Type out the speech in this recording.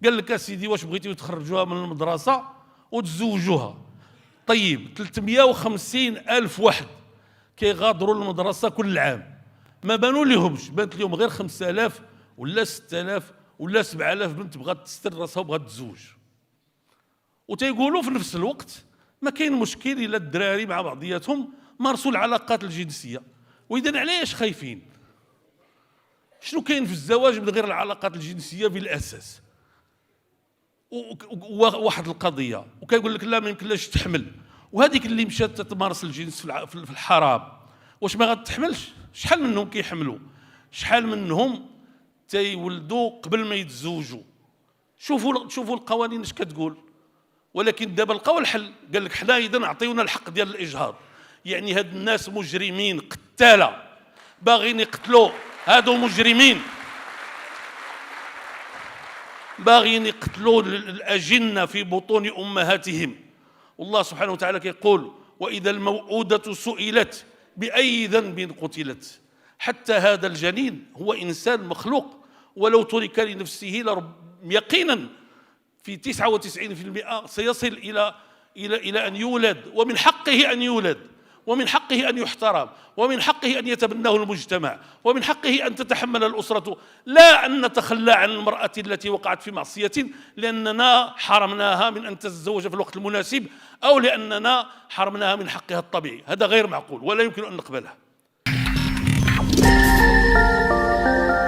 قال لك اسيدي واش بغيتيو تخرجوها من المدرسه وتزوجوها؟ طيب 350 ألف واحد كيغادروا المدرسه كل عام، ما بانوا لهمش، بانت لهم غير 5000 ولا 6000 ولا 7000 بنت بغات تستر راسها وبغات تزوج. وتيقولوا في نفس الوقت ما كاين مشكل الا الدراري مع بعضياتهم مارسوا العلاقات الجنسيه. واذا علاش خايفين؟ شنو كاين في الزواج من غير العلاقات الجنسيه بالاساس؟ وواحد القضيه وكيقول لك لا ما يمكنلاش تحمل، وهذيك اللي مشات تمارس الجنس في الحرام واش ما غتحملش؟ شحال منهم كيحملوا؟ شحال منهم تيولدوا قبل ما يتزوجوا؟ شوفوا القوانين اش كتقول. ولكن دابا لقاو الحل، قال لك حنا اذا عطيونا الحق ديال الاجهاض. يعني هاد الناس مجرمين قتاله باغيين يقتلوا، هادو مجرمين باغيين يقتلوا الأجنة في بطون أمهاتهم. والله سبحانه وتعالى كيقول وإذا الموءودة سئلت بأي ذنب قتلت. حتى هذا الجنين هو إنسان مخلوق، ولو ترك لنفسه يقينا في 99% سيصل إلى أن يولد، ومن حقه أن يولد، ومن حقه أن يحترم، ومن حقه أن يتبناه المجتمع، ومن حقه أن تتحمل الأسرة، لا أن نتخلى عن المرأة التي وقعت في معصية لأننا حرمناها من أن تتزوج في الوقت المناسب أو لأننا حرمناها من حقها الطبيعي. هذا غير معقول ولا يمكن أن نقبله.